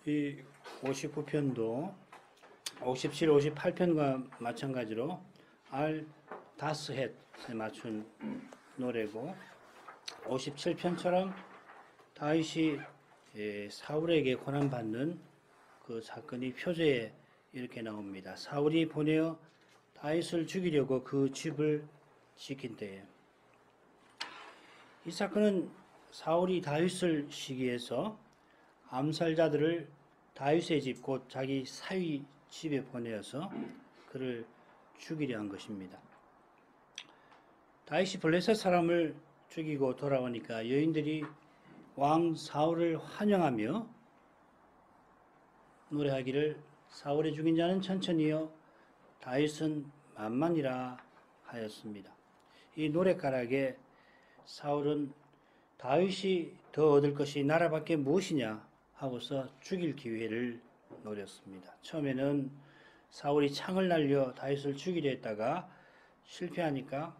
이 59편도 57, 58편과 마찬가지로 알 다스헷에 맞춘 노래고 57편처럼 다윗이 사울에게 고난받는 그 사건이 표제에 이렇게 나옵니다. 사울이 보내어 다윗을 죽이려고 그 집을 지킨 때에 이 사건은 사울이 다윗을 시기해서 암살자들을 다윗의 집, 곧 자기 사위 집에 보내어서 그를 죽이려 한 것입니다. 다윗이 블레셋 사람을 죽이고 돌아오니까 여인들이 왕 사울을 환영하며 노래하기를 사울의 죽인 자는 천천히요 다윗은 만만이라 하였습니다. 이 노랫가락에 사울은 다윗이 더 얻을 것이 나라밖에 무엇이냐 하고서 죽일 기회를 노렸습니다. 처음에는 사울이 창을 날려 다윗을 죽이려 했다가 실패하니까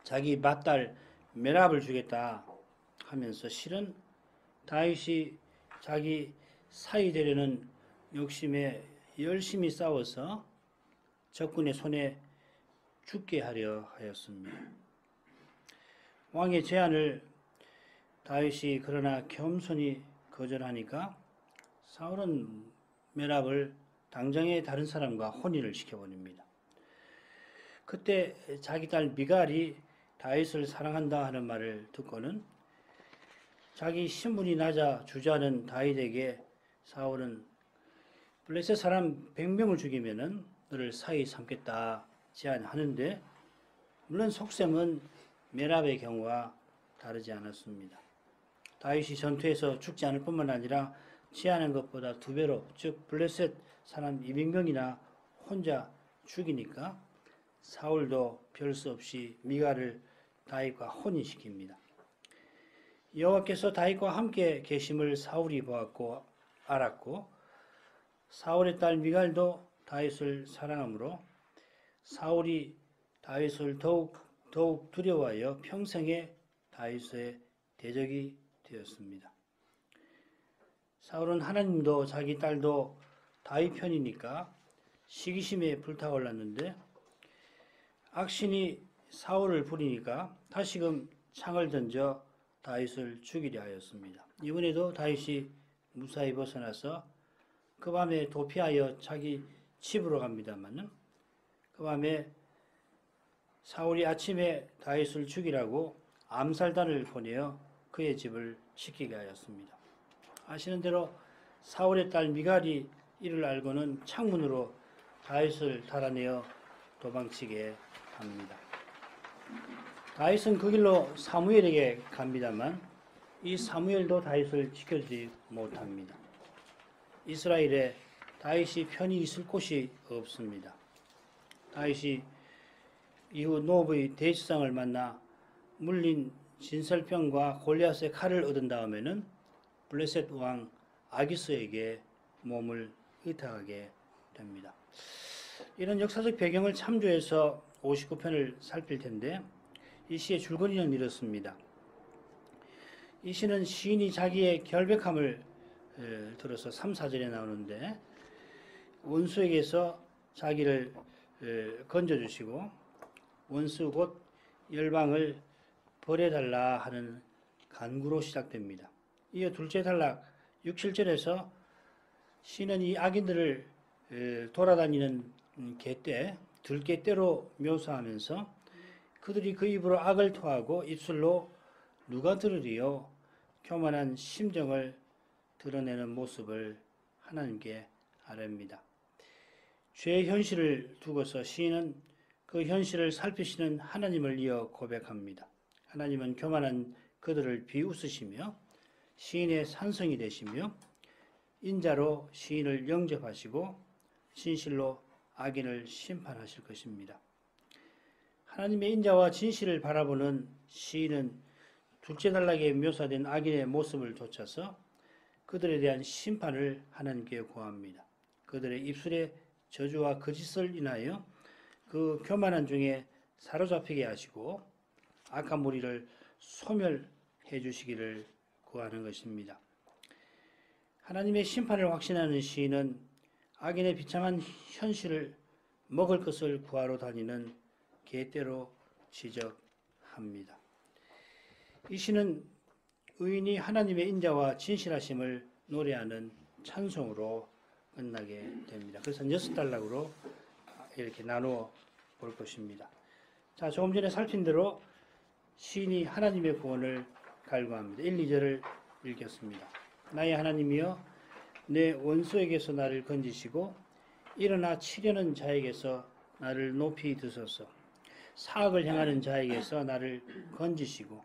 자기 맏딸 메랍을 주겠다 하면서 실은 다윗이 자기 사위 되려는 욕심에 열심히 싸워서 적군의 손에 죽게 하려 하였습니다. 왕의 제안을 다윗이 그러나 겸손히 거절하니까 사울은 메랍을 당장에 다른 사람과 혼인을 시켜버립니다. 그때 자기 딸 미갈이 다윗을 사랑한다 하는 말을 듣고는 자기 신분이 낮아 주저하는 다윗에게 사울은 블레셋 사람 100명을 죽이면은 너를 사위 삼겠다 제안하는데 물론 속셈은 메랍의 경우와 다르지 않았습니다. 다윗이 전투에서 죽지 않을 뿐만 아니라 제안한 것보다 2배로 즉 블레셋 사람 200명이나 혼자 죽이니까 사울도 별 수 없이 미갈을 다윗과 혼인시킵니다. 여호와께서 다윗과 함께 계심을 사울이 보았고 알았고 사울의 딸 미갈도 다윗을 사랑하므로 사울이 다윗을 더욱 두려워하여 평생에 다윗의 대적이 되었습니다. 사울은 하나님도 자기 딸도 다윗 편이니까 시기심에 불타올랐는데 악신이 사울을 부리니까 다시금 창을 던져 다윗을 죽이려 하였습니다. 이번에도 다윗이 무사히 벗어나서 그 밤에 도피하여 자기 집으로 갑니다만은 그 밤에 사울이 아침에 다윗을 죽이라고 암살단을 보내어 그의 집을 지키게 하였습니다. 아시는 대로 사울의 딸 미갈이 이를 알고는 창문으로 다윗을 달아내어 도망치게 합니다. 다윗은 그 길로 사무엘에게 갑니다만 이 사무엘도 다윗을 지켜주지 못합니다. 이스라엘에 다윗이 편히 있을 곳이 없습니다. 다윗이 이후 노브의 대지상을 만나 물린 진설병과 골리앗의 칼을 얻은 다음에는 블레셋 왕 아기스에게 몸을 의탁하게 됩니다. 이런 역사적 배경을 참조해서 59편을 살필 텐데 이 시의 줄거리는 이렇습니다. 이 시는 시인이 자기의 결백함을 들어서 3, 4절에 나오는데 원수에게서 자기를 건져주시고 원수 곧 열방을 벌해달라 하는 간구로 시작됩니다. 이어 둘째 단락 6, 7절에서 시는 이 악인들을 돌아다니는 개떼, 들개떼로 묘사하면서 그들이 그 입으로 악을 토하고 입술로 누가 들으리요 교만한 심정을 드러내는 모습을 하나님께 아뢰입니다. 죄의 현실을 두고서 시인은 그 현실을 살피시는 하나님을 이어 고백합니다. 하나님은 교만한 그들을 비웃으시며 시인의 산성이 되시며 인자로 시인을 영접하시고 진실로 악인을 심판하실 것입니다. 하나님의 인자와 진실을 바라보는 시인은 둘째 단락에 묘사된 악인의 모습을 좇아서 그들에 대한 심판을 하나님께 구합니다. 그들의 입술의 저주와 거짓을 인하여 그 교만한 중에 사로잡히게 하시고 악한 무리를 소멸해 주시기를 구하는 것입니다. 하나님의 심판을 확신하는 시인은 악인의 비참한 현실을 먹을 것을 구하러 다니는 개떼로 지적합니다. 이 시는 의인이 하나님의 인자와 진실하심을 노래하는 찬송으로 끝나게 됩니다. 그래서 6단락으로 이렇게 나누어 볼 것입니다. 자, 조금 전에 살핀 대로 시인이 하나님의 구원을 갈구합니다. 1, 2절을 읽겠습니다. 나의 하나님이여, 내 원수에게서 나를 건지시고 일어나 치려는 자에게서 나를 높이 드소서. 사악을 행하는 자에게서 나를 건지시고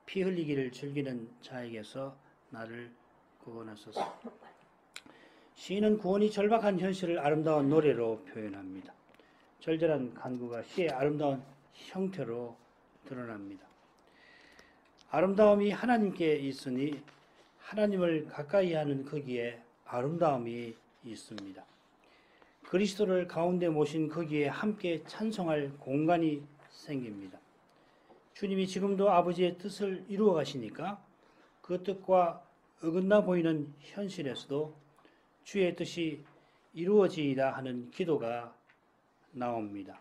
피 흘리기를 즐기는 자에게서 나를 구원하소서. 시인은 구원이 절박한 현실을 아름다운 노래로 표현합니다. 절절한 간구가 시의 아름다운 형태로 드러납니다. 아름다움이 하나님께 있으니 하나님을 가까이 하는 거기에 아름다움이 있습니다. 그리스도를 가운데 모신 거기에 함께 찬송할 공간이 생깁니다. 주님이 지금도 아버지의 뜻을 이루어 가시니까 그 뜻과 어긋나 보이는 현실에서도 주의 뜻이 이루어지이다 하는 기도가 나옵니다.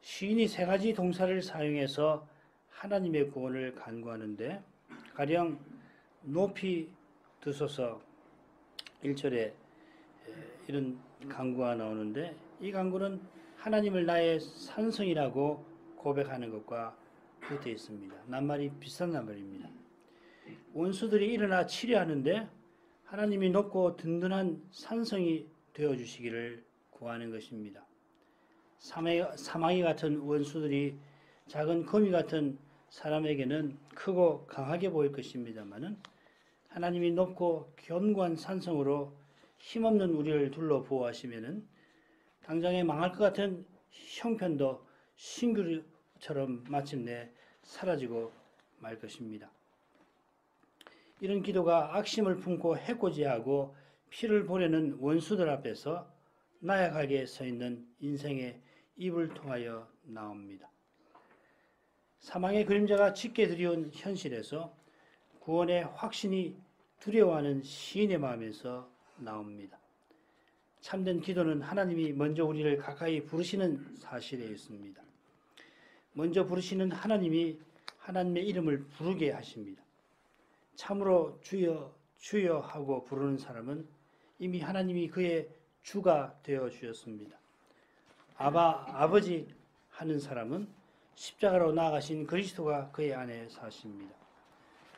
시인이 세 가지 동사를 사용해서 하나님의 구원을 간구하는데, 가령 높이 드소서 1절에 이런 간구가 나오는데, 이 간구는 하나님을 나의 산성이라고 고백하는 것과 붙어 있습니다. 낱말이 비슷한 낱말입니다. 원수들이 일어나 치려하는데 하나님이 높고 든든한 산성이 되어주시기를 구하는 것입니다. 사마귀 같은 원수들이 작은 거미 같은 사람에게는 크고 강하게 보일 것입니다마는 하나님이 높고 견고한 산성으로 힘없는 우리를 둘러 보호하시면은 당장에 망할 것 같은 형편도 신규처럼 마침내 사라지고 말 것입니다. 이런 기도가 악심을 품고 해코지하고 피를 보려는 원수들 앞에서 나약하게 서 있는 인생의 입을 통하여 나옵니다. 사망의 그림자가 짙게 드리운 현실에서 구원의 확신이 두려워하는 시인의 마음에서 나옵니다. 참된 기도는 하나님이 먼저 우리를 가까이 부르시는 사실에 있습니다. 먼저 부르시는 하나님이 하나님의 이름을 부르게 하십니다. 참으로 주여 주여 하고 부르는 사람은 이미 하나님이 그의 주가 되어 주셨습니다. 아버지 하는 사람은 십자가로 나아가신 그리스도가 그의 안에 사십니다.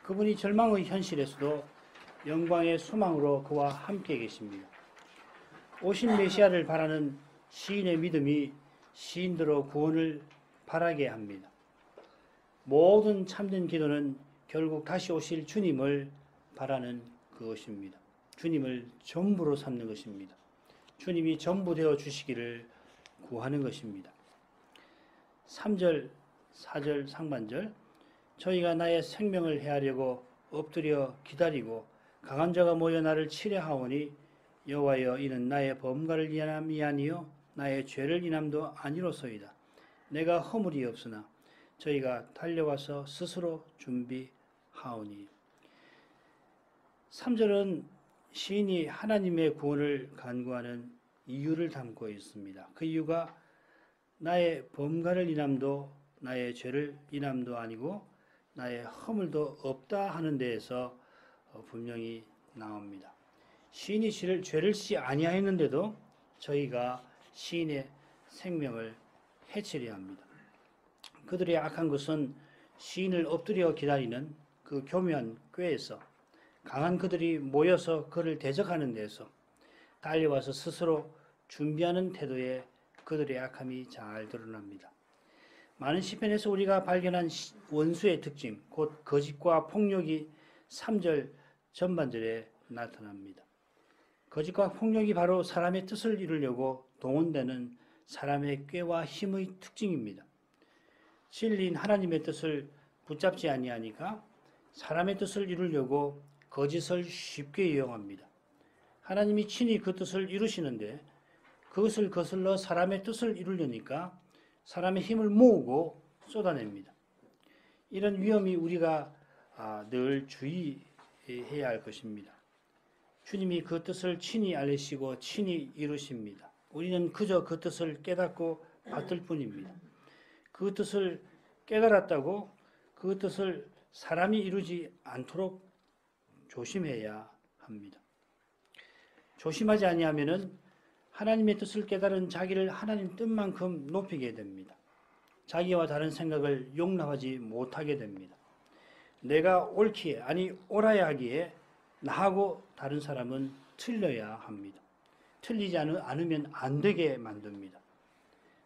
그분이 절망의 현실에서도 영광의 소망으로 그와 함께 계십니다. 오신 메시아를 바라는 시인의 믿음이 시인대로 구원을 바라게 합니다. 모든 참된 기도는 결국 다시 오실 주님을 바라는 그것입니다. 주님을 전부로 삼는 것입니다. 주님이 전부 되어 주시기를 구하는 것입니다. 3절, 4절 상반절, 저희가 나의 생명을 해하려고 엎드려 기다리고 강한 자가 모여 나를 치려하오니 여호와여, 이는 나의 범가를 인함이 아니요 나의 죄를 인함도 아니로소이다. 내가 허물이 없으나 저희가 달려와서 스스로 준비하오니. 3절은 시인이 하나님의 구원을 간구하는 이유를 담고 있습니다. 그 이유가 나의 범가를 인함도 나의 죄를 인함도 아니고 나의 허물도 없다 하는 데에서 분명히 나옵니다. 시인이 죄를 짓지 아니하였는데도 저희가 시인의 생명을 해치려 합니다. 그들의 악한 것은 시인을 엎드려 기다리는 그 교묘한 꾀에서, 강한 그들이 모여서 그를 대적하는 데서, 달려와서 스스로 준비하는 태도에 그들의 악함이 잘 드러납니다. 많은 시편에서 우리가 발견한 원수의 특징, 곧 거짓과 폭력이 3절 전반절에 나타납니다. 거짓과 폭력이 바로 사람의 뜻을 이루려고 동원되는 사람의 꾀와 힘의 특징입니다. 진리인 하나님의 뜻을 붙잡지 아니하니까 사람의 뜻을 이루려고 거짓을 쉽게 이용합니다. 하나님이 친히 그 뜻을 이루시는데 그것을 거슬러 사람의 뜻을 이루려니까 사람의 힘을 모으고 쏟아냅니다. 이런 위험이 우리가 늘 주의해야 할 것입니다. 주님이 그 뜻을 친히 알리시고 친히 이루십니다. 우리는 그저 그 뜻을 깨닫고 받들 뿐입니다. 그 뜻을 깨달았다고 그 뜻을 사람이 이루지 않도록 조심해야 합니다. 조심하지 아니하면은 하나님의 뜻을 깨달은 자기를 하나님 뜻만큼 높이게 됩니다. 자기와 다른 생각을 용납하지 못하게 됩니다. 내가 옳기에 아니 옳아야 하기에 나하고 다른 사람은 틀려야 합니다. 틀리지 않으면 안 되게 만듭니다.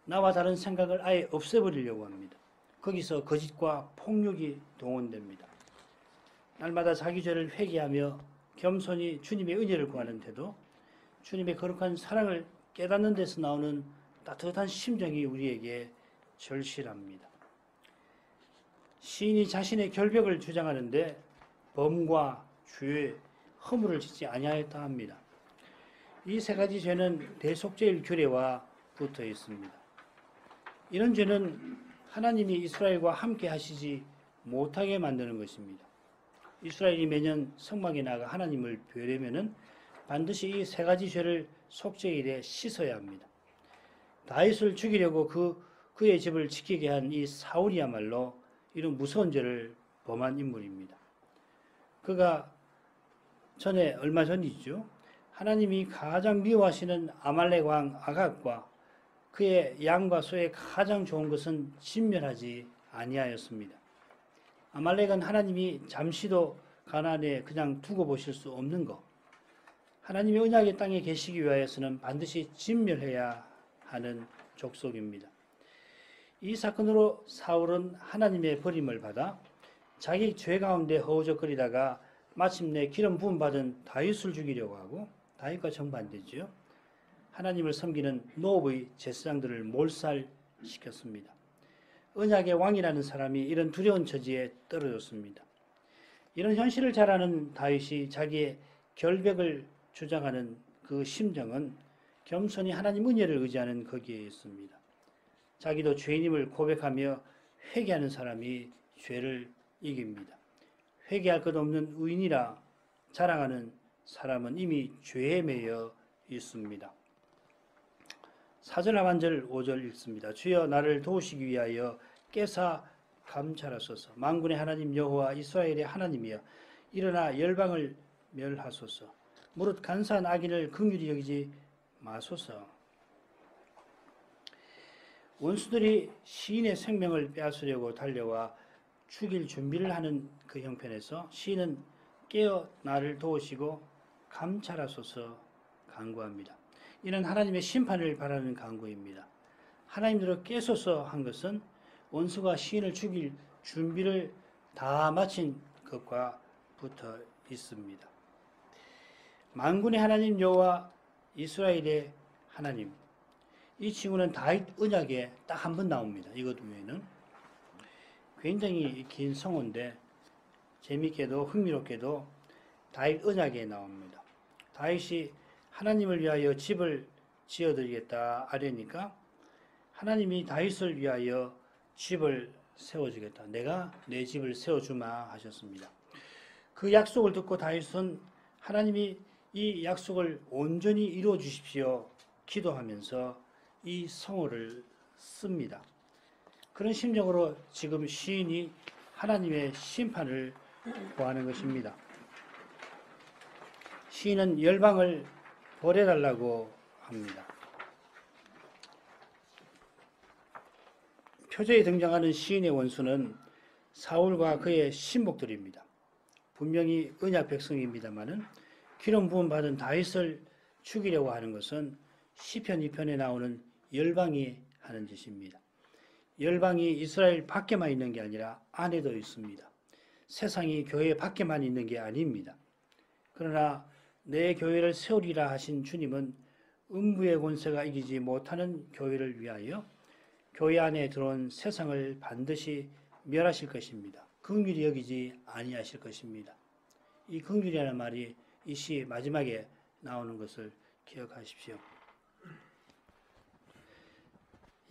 나와 다른 생각을 아예 없애버리려고 합니다. 거기서 거짓과 폭력이 동원됩니다. 날마다 자기 죄를 회개하며 겸손히 주님의 은혜를 구하는 태도, 주님의 거룩한 사랑을 깨닫는 데서 나오는 따뜻한 심정이 우리에게 절실합니다. 시인이 자신의 결벽을 주장하는데 범과 죄, 허물을 짓지 아니하였다 합니다. 이 세 가지 죄는 대속죄일 규례와 붙어 있습니다. 이런 죄는 하나님이 이스라엘과 함께 하시지 못하게 만드는 것입니다. 이스라엘이 매년 성막에 나가 하나님을 뵈려면은 반드시 이 세 가지 죄를 속죄일에 씻어야 합니다. 다윗을 죽이려고 그의 집을 지키게 한 이 사울이야말로 이런 무서운 죄를 범한 인물입니다. 그가 얼마 전이죠. 하나님이 가장 미워하시는 아말렉 왕 아각과 그의 양과 소의 가장 좋은 것은 진멸하지 아니하였습니다. 아말렉은 하나님이 잠시도 가나안에 그냥 두고 보실 수 없는 것, 하나님의 언약의 땅에 계시기 위하여서는 반드시 진멸해야 하는 족속입니다. 이 사건으로 사울은 하나님의 버림을 받아 자기 죄 가운데 허우적거리다가 마침내 기름 부음 받은 다윗을 죽이려고 하고, 다윗과 정반대지요. 하나님을 섬기는 노업의 제사장들을 몰살시켰습니다. 언약의 왕이라는 사람이 이런 두려운 처지에 떨어졌습니다. 이런 현실을 잘 아는 다윗이 자기의 결백을 주장하는 그 심정은 겸손히 하나님 은혜를 의지하는 거기에 있습니다. 자기도 죄인임을 고백하며 회개하는 사람이 죄를 이깁니다. 회개할 것 없는 의인이라 자랑하는 사람은 이미 죄에 매여 있습니다. 4절 하반절 5절 읽습니다. 주여 나를 도우시기 위하여 깨사 감찰하소서. 만군의 하나님 여호와 이스라엘의 하나님이여 일어나 열방을 멸하소서. 무릇 간사한 악인을 긍휼히 여기지 마소서. 원수들이 시인의 생명을 빼앗으려고 달려와 죽일 준비를 하는 그 형편에서 시인은 깨어 나를 도우시고 감찰하소서 간구합니다. 이는 하나님의 심판을 바라는 간구입니다. 하나님대로 깨소서 한 것은 원수가 시인을 죽일 준비를 다 마친 것과 붙어 있습니다. 만군의 하나님 여호와 이스라엘의 하나님, 이 친구는 다윗 언약에 딱 한 번 나옵니다. 이것 외에는 굉장히 긴 성어인데 재미있게도 흥미롭게도 다윗 언약에 나옵니다. 다윗이 하나님을 위하여 집을 지어드리겠다 하려니까 하나님이 다윗을 위하여 집을 세워주겠다. 내가 내 집을 세워주마 하셨습니다. 그 약속을 듣고 다윗은 하나님이 이 약속을 온전히 이루어 주십시오 기도하면서 이 성호를 씁니다. 그런 심정으로 지금 시인이 하나님의 심판을 구하는 것입니다. 시인은 열방을 벌해달라고 합니다. 표제에 등장하는 시인의 원수는 사울과 그의 신복들입니다. 분명히 언약 백성입니다마는 기름 부음 받은 다윗을 죽이려고 하는 것은 시편 2편에 나오는 열방이 하는 짓입니다. 열방이 이스라엘 밖에만 있는 게 아니라 안에도 있습니다. 세상이 교회 밖에만 있는 게 아닙니다. 그러나 내 교회를 세우리라 하신 주님은 음부의 권세가 이기지 못하는 교회를 위하여 교회 안에 들어온 세상을 반드시 멸하실 것입니다. 긍휼히 여기지 아니하실 것입니다. 이 긍휼이라는 말이 이 시 마지막에 나오는 것을 기억하십시오.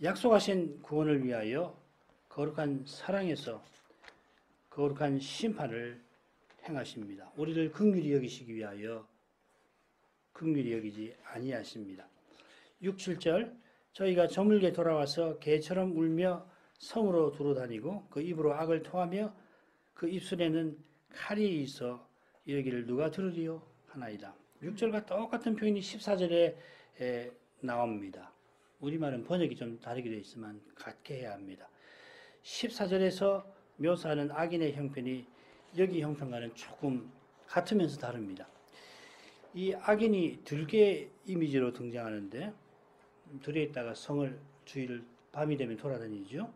약속하신 구원을 위하여 거룩한 사랑에서 거룩한 심판을 행하십니다. 우리를 긍휼히 여기시기 위하여 긍휼히 여기지 아니하십니다. 6, 7절 저희가 저물게 돌아와서 개처럼 울며 성으로 두루다니고 그 입으로 악을 토하며 그 입술에는 칼이 있어 이러기를 누가 들으리요 하나이다. 6절과 똑같은 표현이 14절에 나옵니다. 우리말은 번역이 좀 다르게 되어 있지만 같게 해야 합니다. 14절에서 묘사하는 악인의 형편이 여기 형편과는 조금 같으면서 다릅니다. 이 악인이 들개 이미지로 등장하는데 들에 있다가 성을 주위를 밤이 되면 돌아다니죠.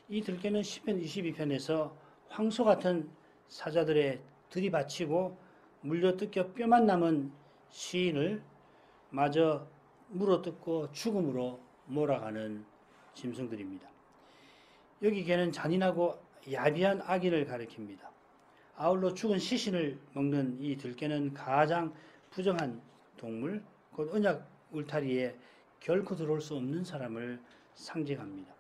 이 들개는 시편 22편에서 황소 같은 사자들의 들이받치고 물려뜯겨 뼈만 남은 시인을 마저 물어뜯고 죽음으로 몰아가는 짐승들입니다. 여기 개는 잔인하고 야비한 악인을 가리킵니다. 아울러 죽은 시신을 먹는 이 들개는 가장 부정한 동물, 곧 언약 울타리에 결코 들어올 수 없는 사람을 상징합니다.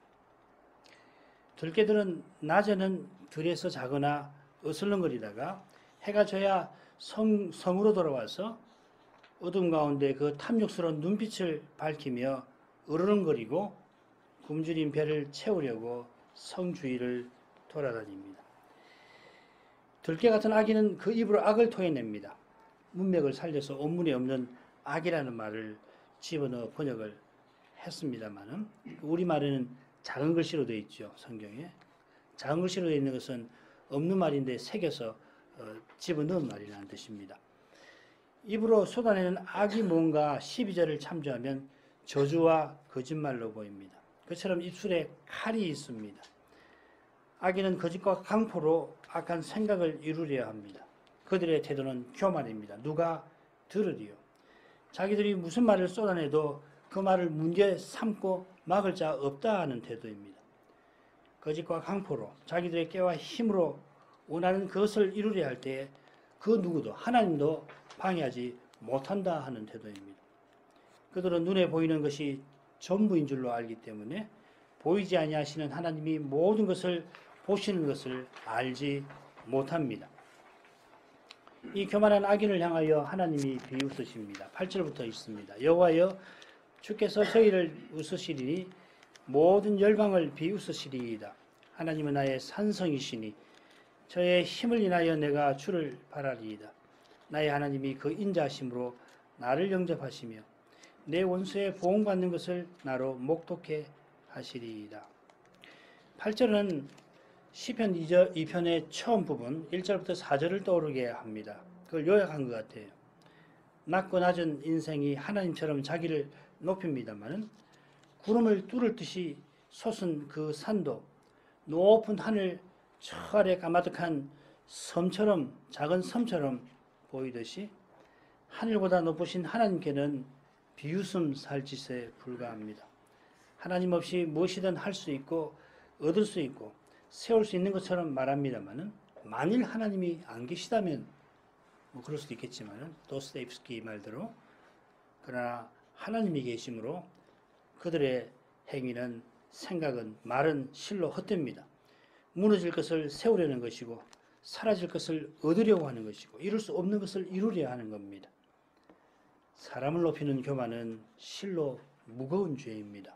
들개들은 낮에는 들에서 자거나 어슬렁거리다가 해가 져야 성으로 돌아와서 어둠 가운데 그 탐욕스러운 눈빛을 밝히며 으르렁거리고 굶주린 배를 채우려고 성 주위를 돌아다닙니다. 들개 같은 악인은 그 입으로 악을 토해냅니다. 문맥을 살려서 원문에 없는 악이라는 말을 집어넣어 번역을 했습니다만 우리말에는 작은 글씨로 되어 있죠. 성경에. 작은 글씨로 되어 있는 것은 없는 말인데 새겨서 집어넣은 말이라는 뜻입니다. 입으로 쏟아내는 악이 뭔가 12절을 참조하면 저주와 거짓말로 보입니다. 그처럼 입술에 칼이 있습니다. 악인은 거짓과 강포로 악한 생각을 이루려 합니다. 그들의 태도는 교만입니다. 누가 들으리요? 자기들이 무슨 말을 쏟아내도 그 말을 문제 삼고 막을 자 없다 하는 태도입니다. 거짓과 강포로 자기들의 깨와 힘으로 원하는 것을 이루려 할 때 그 누구도 하나님도 방해하지 못한다 하는 태도입니다. 그들은 눈에 보이는 것이 전부인 줄로 알기 때문에 보이지 아니하시는 하나님이 모든 것을 보시는 것을 알지 못합니다. 이 교만한 악인을 향하여 하나님이 비웃으십니다. 8절부터 있습니다. 여호와여 주께서 저희를 웃으시리니 모든 열방을 비웃으시리이다. 하나님은 나의 산성이시니 저의 힘을 인하여 내가 주를 바라리이다. 나의 하나님이 그 인자하심으로 나를 영접하시며 내 원수의 보응받는 것을 나로 목독해 하시리이다. 8절은 시편 2편의 처음 부분 1절부터 4절을 떠오르게 합니다. 그걸 요약한 것 같아요. 낮고 낮은 인생이 하나님처럼 자기를 높입니다마는 구름을 뚫을 듯이 솟은 그 산도 높은 하늘 저 아래 까마득한 섬처럼 작은 섬처럼 보이듯이 하늘보다 높으신 하나님께는 비웃음 살 짓에 불과합니다. 하나님 없이 무엇이든 할 수 있고 얻을 수 있고 세울 수 있는 것처럼 말합니다만은 만일 하나님이 안 계시다면 그럴 수도 있겠지만은 도스토옙스키 말대로 그러나 하나님이 계심으로 그들의 행위는 생각은 말은 실로 헛됩니다. 무너질 것을 세우려는 것이고 사라질 것을 얻으려고 하는 것이고 이룰 수 없는 것을 이루려 하는 겁니다. 사람을 높이는 교만은 실로 무거운 죄입니다.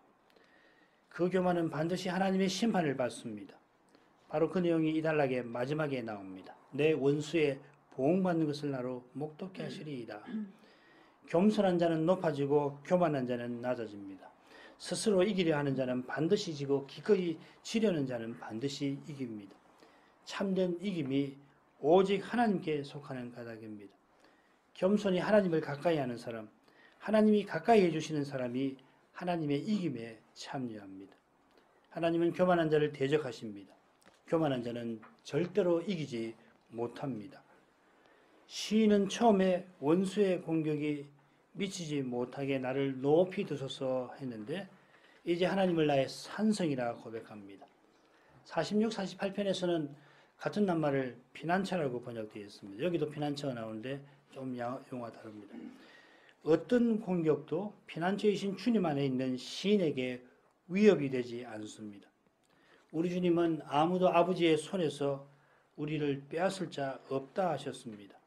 그 교만은 반드시 하나님의 심판을 받습니다. 바로 그 내용이 이 단락의 마지막에 나옵니다. 내 원수의 보응받는 것을 나로 목독해 하시리이다. 겸손한 자는 높아지고 교만한 자는 낮아집니다. 스스로 이기려 하는 자는 반드시 지고 기꺼이 지려는 자는 반드시 이깁니다. 참된 이김이 오직 하나님께 속하는 까닭입니다. 겸손히 하나님을 가까이 하는 사람, 하나님이 가까이 해주시는 사람이 하나님의 이김에 참여합니다. 하나님은 교만한 자를 대적하십니다. 교만한 자는 절대로 이기지 못합니다. 시인은 처음에 원수의 공격이 미치지 못하게 나를 높이 두소서 했는데 이제 하나님을 나의 산성이라 고백합니다. 46, 48편에서는 같은 낱말을 피난처라고 번역되어 있습니다. 여기도 피난처가 나오는데 좀 용어가 다릅니다. 어떤 공격도 피난처이신 주님 안에 있는 시인에게 위협이 되지 않습니다. 우리 주님은 아무도 아버지의 손에서 우리를 빼앗을 자 없다 하셨습니다.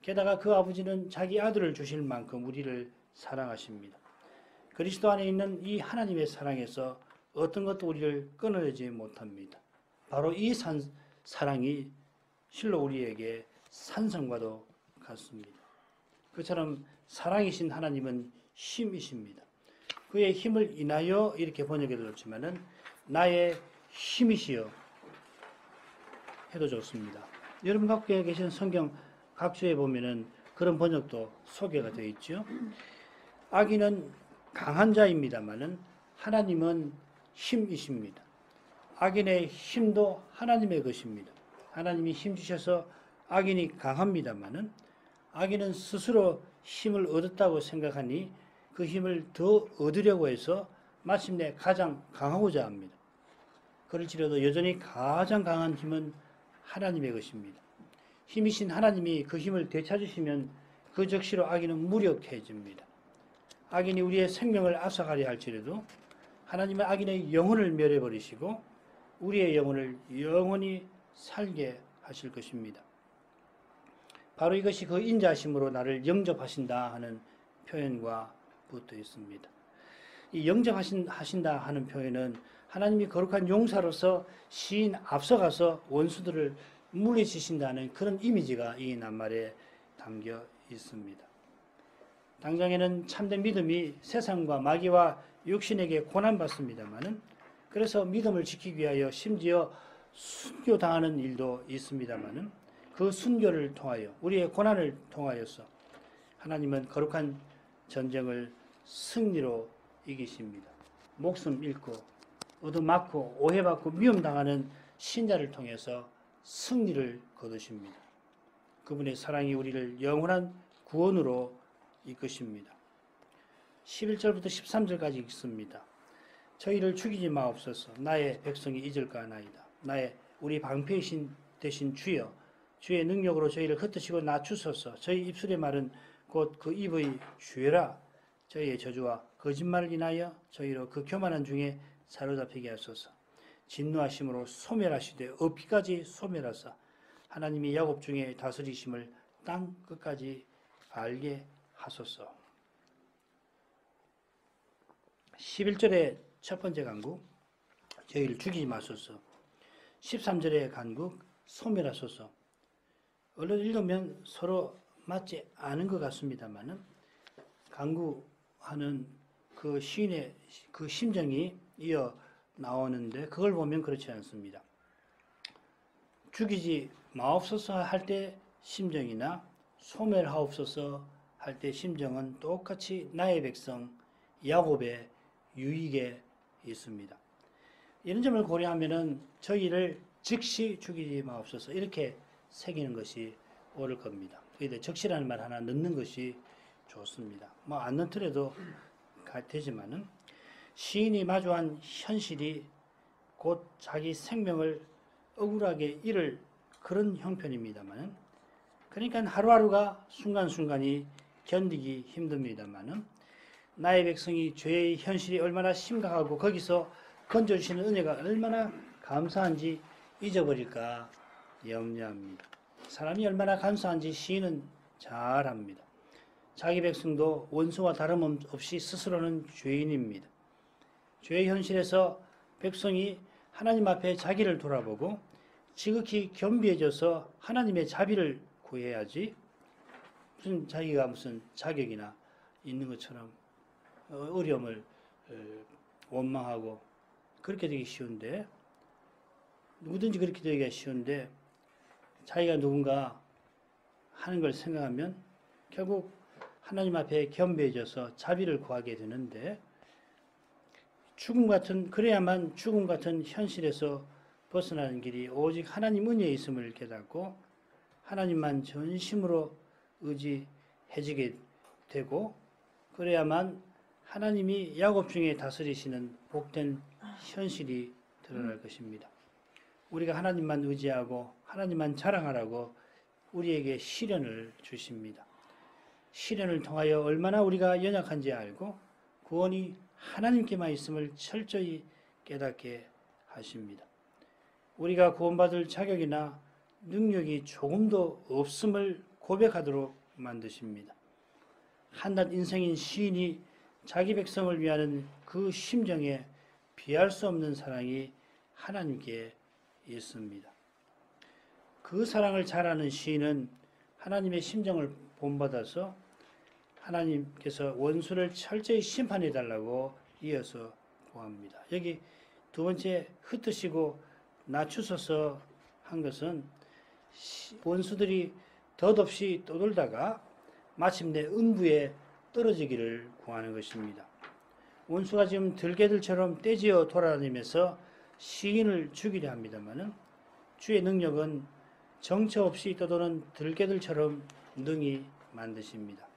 게다가 그 아버지는 자기 아들을 주실 만큼 우리를 사랑하십니다. 그리스도 안에 있는 이 하나님의 사랑에서 어떤 것도 우리를 끊어내지 못합니다. 바로 이 사랑이 실로 우리에게 산성과도 같습니다. 그처럼 사랑이신 하나님은 힘이십니다. 그의 힘을 인하여 이렇게 번역해 들었지만은 나의 힘이시여 해도 좋습니다. 여러분 갖고 계신 성경 각주에 보면은 그런 번역도 소개가 되어 있죠. 악인은 강한 자입니다만은 하나님은 힘이십니다. 악인의 힘도 하나님의 것입니다. 하나님이 힘 주셔서 악인이 강합니다만은 악인은 스스로 힘을 얻었다고 생각하니 그 힘을 더 얻으려고 해서 마침내 가장 강하고자 합니다. 그럴지라도 여전히 가장 강한 힘은 하나님의 것입니다. 힘이신 하나님이 그 힘을 되찾으시면 그 즉시로 악인은 무력해집니다. 악인이 우리의 생명을 앗아가려 할지라도 하나님은 악인의 영혼을 멸해버리시고 우리의 영혼을 영원히 살게 하실 것입니다. 바로 이것이 그 인자하심으로 나를 영접하신다 하는 표현과 붙어 있습니다. 이 영접하신다 하는 표현은 하나님이 거룩한 용사로서 시인 앞서가서 원수들을 물리치신다는 그런 이미지가 이 낱말에 담겨 있습니다. 당장에는 참된 믿음이 세상과 마귀와 육신에게 고난받습니다만은 그래서 믿음을 지키기 위하여 심지어 순교당하는 일도 있습니다만은 그 순교를 통하여 우리의 고난을 통하여서 하나님은 거룩한 전쟁을 승리로 이기십니다. 목숨 잃고 얻어맞고 오해받고 미움당하는 신자를 통해서 승리를 거두십니다. 그분의 사랑이 우리를 영원한 구원으로 이끄십니다. 11절부터 13절까지 읽습니다. 저희를 죽이지 마옵소서. 나의 백성이 잊을까 하나이다. 우리 방패이신 대신 주여 주의 능력으로 저희를 흩으시고 낮추소서. 저희 입술의 말은 곧 그 입의 죄라. 저희의 저주와 거짓말을 인하여 저희로 그 교만한 중에 사로잡히게 하소서. 진노하심으로 소멸하시되 없기까지 소멸하사 하나님이 야곱 중에 다스리심을 땅 끝까지 알게 하소서. 11절의 첫 번째 간구, 저희를 죽이지 마소서. 13절의 간구, 소멸하소서. 얼른 읽으면 서로 맞지 않은 것 같습니다만은 간구하는 그 시인의 그 심정이 이어 나오는데 그걸 보면 그렇지 않습니다. 죽이지 마옵소서 할 때 심정이나 소멸하옵소서 할 때 심정은 똑같이 나의 백성 야곱의 유익에 있습니다. 이런 점을 고려하면은 저희를 즉시 죽이지 마옵소서 이렇게 새기는 것이 옳을 겁니다. 그런데 즉시라는 말 하나 넣는 것이 좋습니다. 뭐 안 넣더라도 되지만은 시인이 마주한 현실이 곧 자기 생명을 억울하게 잃을 그런 형편입니다만은 그러니까 하루하루가 순간순간이 견디기 힘듭니다만은 나의 백성이 죄의 현실이 얼마나 심각하고 거기서 건져주시는 은혜가 얼마나 감사한지 잊어버릴까 염려합니다. 사람이 얼마나 감사한지 시인은 잘 압니다. 자기 백성도 원수와 다름없이 스스로는 죄인입니다. 죄의 현실에서 백성이 하나님 앞에 자기를 돌아보고 지극히 겸비해져서 하나님의 자비를 구해야지 무슨 자기가 무슨 자격이나 있는 것처럼 어려움을 원망하고 그렇게 되기 쉬운데 누구든지 그렇게 되기가 쉬운데 자기가 누군가 하는 걸 생각하면 결국 하나님 앞에 겸비해져서 자비를 구하게 되는데 그래야만 죽음 같은 현실에서 벗어나는 길이 오직 하나님 은혜에 있음을 깨닫고 하나님만 전심으로 의지해지게 되고 그래야만 하나님이 야곱 중에 다스리시는 복된 현실이 드러날 것입니다. 우리가 하나님만 의지하고 하나님만 자랑하라고 우리에게 시련을 주십니다. 시련을 통하여 얼마나 우리가 연약한지 알고 구원이 하나님께만 있음을 철저히 깨닫게 하십니다. 우리가 구원받을 자격이나 능력이 조금도 없음을 고백하도록 만드십니다. 한낱 인생인 시인이 자기 백성을 위하는 그 심정에 비할 수 없는 사랑이 하나님께 있습니다. 그 사랑을 잘 아는 시인은 하나님의 심정을 본받아서 하나님께서 원수를 철저히 심판해 달라고 이어서 구합니다. 여기 두 번째 흩으시고 낮추소서 한 것은 원수들이 덧없이 떠돌다가 마침내 음부에 떨어지기를 구하는 것입니다. 원수가 지금 들개들처럼 떼지어 돌아다니면서 시인을 죽이려 합니다마는 주의 능력은 정처 없이 떠도는 들개들처럼 능히 만드십니다.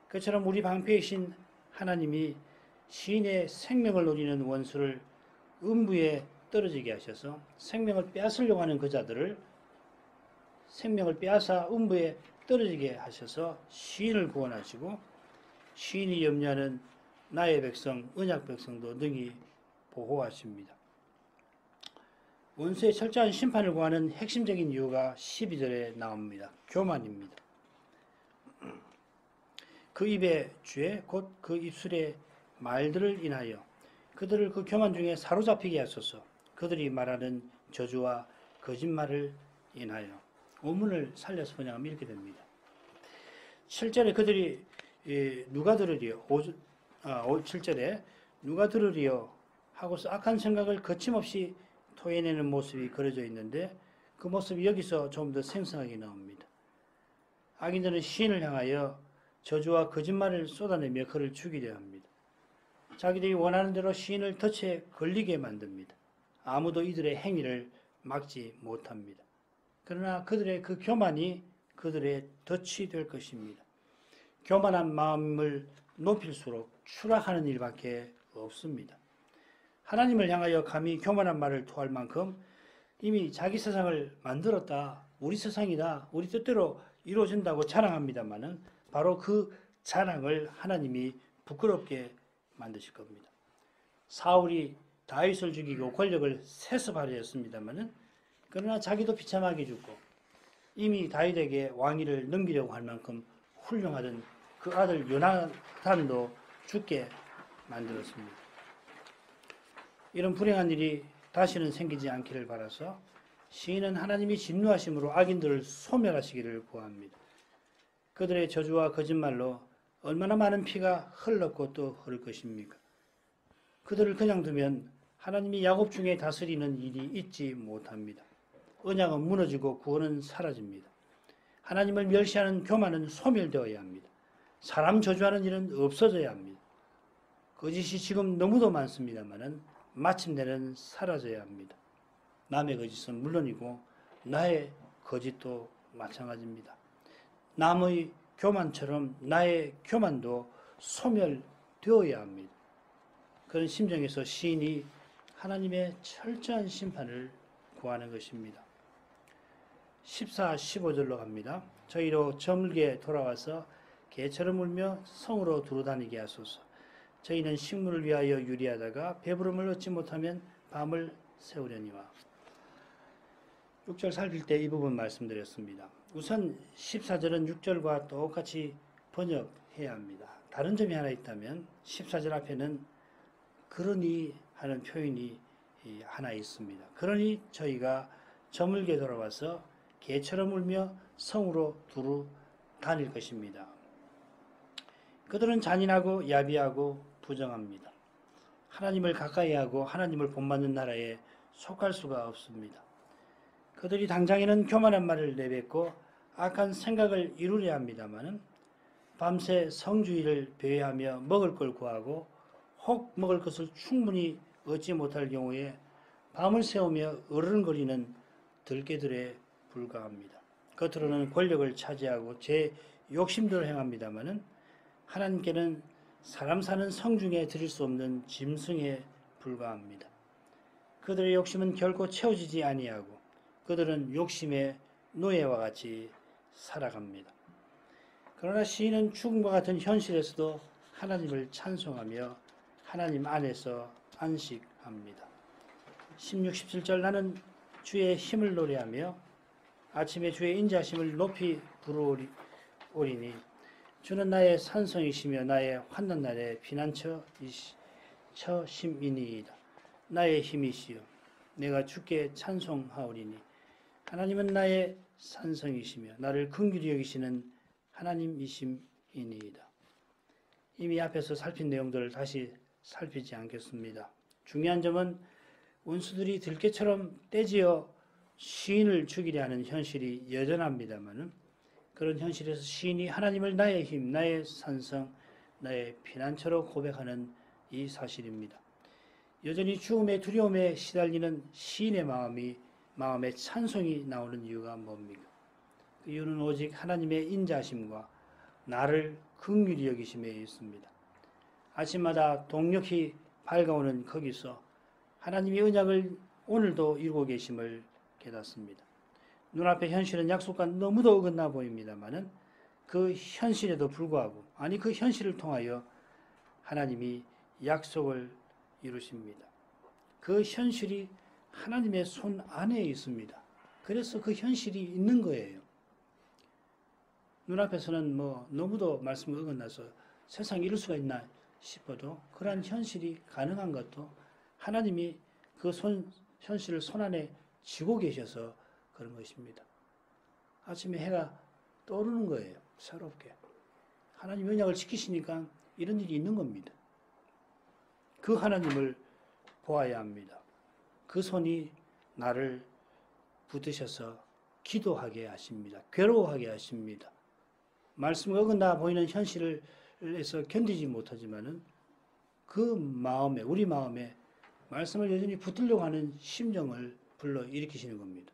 그처럼 우리 방패이신 하나님이 시인의 생명을 노리는 원수를 음부에 떨어지게 하셔서 생명을 빼앗으려고 하는 그 자들을 생명을 빼앗아 음부에 떨어지게 하셔서 시인을 구원하시고 시인이 염려하는 나의 백성, 언약 백성도 능히 보호하십니다. 원수의 철저한 심판을 구하는 핵심적인 이유가 12절에 나옵니다. 교만입니다. 그 입의 죄, 곧 그 입술의 말들을 인하여 그들을 그 교만 중에 사로잡히게 하소서. 그들이 말하는 저주와 거짓말을 인하여. 오문을 살려서 번역하면 이렇게 됩니다. 7절에 그들이 누가 들으리요? 7절에 누가 들으리요? 하고서 악한 생각을 거침없이 토해내는 모습이 그려져 있는데 그 모습이 여기서 좀 더 생생하게 나옵니다. 악인들은 시인을 향하여 저주와 거짓말을 쏟아내며 그를 죽이려 합니다. 자기들이 원하는 대로 시인을 덫에 걸리게 만듭니다. 아무도 이들의 행위를 막지 못합니다. 그러나 그들의 그 교만이 그들의 덫이 될 것입니다. 교만한 마음을 높일수록 추락하는 일밖에 없습니다. 하나님을 향하여 감히 교만한 말을 토할 만큼 이미 자기 세상을 만들었다, 우리 세상이다, 우리 뜻대로 이루어진다고 자랑합니다마는 바로 그 자랑을 하나님이 부끄럽게 만드실 겁니다. 사울이 다윗을 죽이고 권력을 세습하려 했습니다마는 그러나 자기도 비참하게 죽고 이미 다윗에게 왕위를 넘기려고 할 만큼 훌륭하던 그 아들 요나단도 죽게 만들었습니다. 이런 불행한 일이 다시는 생기지 않기를 바라서 시인은 하나님이 진노하심으로 악인들을 소멸하시기를 구합니다. 그들의 저주와 거짓말로 얼마나 많은 피가 흘렀고 또 흐를 것입니까? 그들을 그냥 두면 하나님이 야곱 중에 다스리는 일이 있지 못합니다. 언약은 무너지고 구원은 사라집니다. 하나님을 멸시하는 교만은 소멸되어야 합니다. 사람 저주하는 일은 없어져야 합니다. 거짓이 지금 너무도 많습니다만은 마침내는 사라져야 합니다. 남의 거짓은 물론이고 나의 거짓도 마찬가지입니다. 남의 교만처럼 나의 교만도 소멸되어야 합니다. 그런 심정에서 시인이 하나님의 철저한 심판을 구하는 것입니다. 14, 15절로 갑니다. 저희로 저물게 돌아와서 개처럼 울며 성으로 두루다니게 하소서. 저희는 식물을 위하여 유리하다가 배부름을 얻지 못하면 밤을 새우려니와. 6절 살필 때 이 부분 말씀드렸습니다. 우선 14절은 6절과 똑같이 번역해야 합니다. 다른 점이 하나 있다면 14절 앞에는 그러니 하는 표현이 하나 있습니다. 그러니 저희가 저물게 돌아와서 개처럼 울며 성으로 두루 다닐 것입니다. 그들은 잔인하고 야비하고 부정합니다. 하나님을 가까이하고 하나님을 본받는 나라에 속할 수가 없습니다. 그들이 당장에는 교만한 말을 내뱉고 악한 생각을 이루려 합니다마는 밤새 성주의를 배회하며 먹을 걸 구하고 혹 먹을 것을 충분히 얻지 못할 경우에 밤을 새우며 어른거리는 들개들에 불과합니다. 겉으로는 권력을 차지하고 제 욕심대로 행합니다마는 하나님께는 사람 사는 성중에 드릴 수 없는 짐승에 불과합니다. 그들의 욕심은 결코 채워지지 아니하고 그들은 욕심의 노예와 같이 살아갑니다. 그러나 시인은 죽음과 같은 현실에서도 하나님을 찬송하며 하나님 안에서 안식합니다. 16, 17절 나는 주의 힘을 노래하며 아침에 주의 인자하심을 높이 부르오리니 주는 나의 산성이시며 나의 환난날의 피난처심이니이다. 나의 힘이시여 내가 주께 찬송하오리니 하나님은 나의 산성이시며 나를 긍휼히 여기시는 하나님이심이니이다. 이미 앞에서 살핀 내용들을 다시 살피지 않겠습니다. 중요한 점은 원수들이 들깨처럼 떼지어 시인을 죽이려 하는 현실이 여전합니다만 그런 현실에서 시인이 하나님을 나의 힘, 나의 산성, 나의 피난처로 고백하는 이 사실입니다. 여전히 죽음의 두려움에 시달리는 시인의 마음에 찬송이 나오는 이유가 뭡니까? 그 이유는 오직 하나님의 인자심과 나를 긍휼히 여기심에 있습니다. 아침마다 동력히 밝아오는 거기서 하나님의 언약을 오늘도 이루고 계심을 깨닫습니다. 눈앞의 현실은 약속과 너무도 어긋나 보입니다만은 그 현실에도 불구하고 그 현실을 통하여 하나님이 약속을 이루십니다. 그 현실이 하나님의 손 안에 있습니다. 그래서 그 현실이 있는 거예요. 눈앞에서는 너무도 말씀이 어긋나서 세상에 이럴 수가 있나 싶어도 그러한 현실이 가능한 것도 하나님이 그 현실을 손 안에 쥐고 계셔서 그런 것입니다. 아침에 해가 떠오르는 거예요. 새롭게. 하나님 언약을 지키시니까 이런 일이 있는 겁니다. 그 하나님을 보아야 합니다. 그 손이 나를 붙드셔서 기도하게 하십니다. 괴로워하게 하십니다. 말씀 어긋나 보이는 현실에서 견디지 못하지만은 그 마음에, 우리 마음에 말씀을 여전히 붙들려고 하는 심정을 불러 일으키시는 겁니다.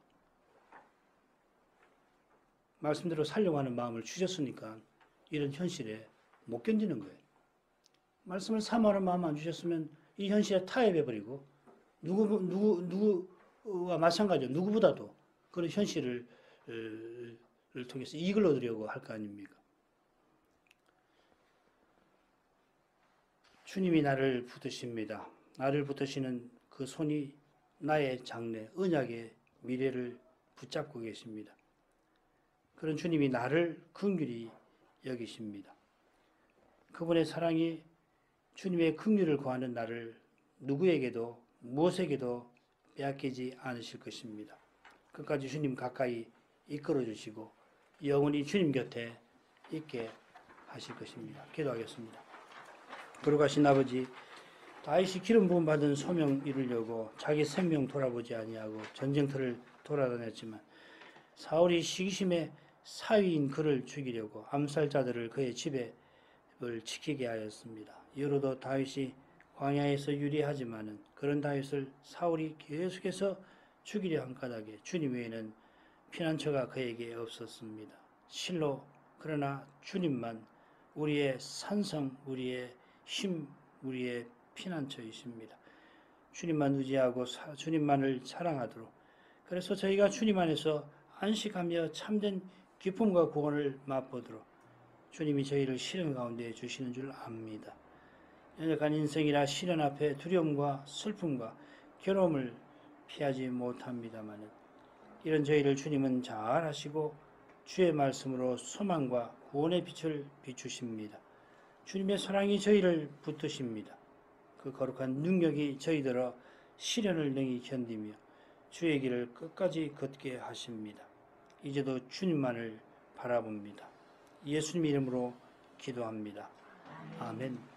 말씀대로 살려고 하는 마음을 주셨으니까 이런 현실에 못 견디는 거예요. 말씀을 사모하는 마음 안 주셨으면 이 현실에 타협해버리고 누구와 마찬가지로 누구보다도 그런 현실을 통해서 이익을 얻으려고 할 거 아닙니까? 주님이 나를 붙드십니다. 나를 붙드시는 그 손이 나의 장래, 언약의 미래를 붙잡고 계십니다. 그런 주님이 나를 긍휼히 여기십니다. 그분의 사랑이 주님의 긍휼을 구하는 나를 누구에게도 무엇에게도 빼앗기지 않으실 것입니다. 끝까지 주님 가까이 이끌어 주시고 영원히 주님 곁에 있게 하실 것입니다. 기도하겠습니다. 거룩하신 아버지, 다윗이 기름 부음 받은 소명 이루려고 자기 생명 돌아보지 아니하고 전쟁터를 돌아다녔지만 사울이 시기심에 사위인 그를 죽이려고 암살자들을 그의 집에 지키게 하였습니다. 이후로도 다윗이 광야에서 유리하지만은 그런 다윗을 사울이 계속해서 죽이려 한 까닭에 주님 외에는 피난처가 그에게 없었습니다. 실로 그러나 주님만 우리의 산성, 우리의 힘, 우리의 피난처이십니다. 주님만 의지하고 주님만을 사랑하도록, 그래서 저희가 주님 안에서 안식하며 참된 기쁨과 구원을 맛보도록 주님이 저희를 시련 가운데 주시는 줄 압니다. 연약한 인생이라 시련 앞에 두려움과 슬픔과 괴로움을 피하지 못합니다만 이런 저희를 주님은 잘 아시고 주의 말씀으로 소망과 구원의 빛을 비추십니다. 주님의 사랑이 저희를 붙드십니다. 그 거룩한 능력이 저희들어 시련을 능히 견디며 주의 길을 끝까지 걷게 하십니다. 이제도 주님만을 바라봅니다. 예수님 이름으로 기도합니다. 아멘.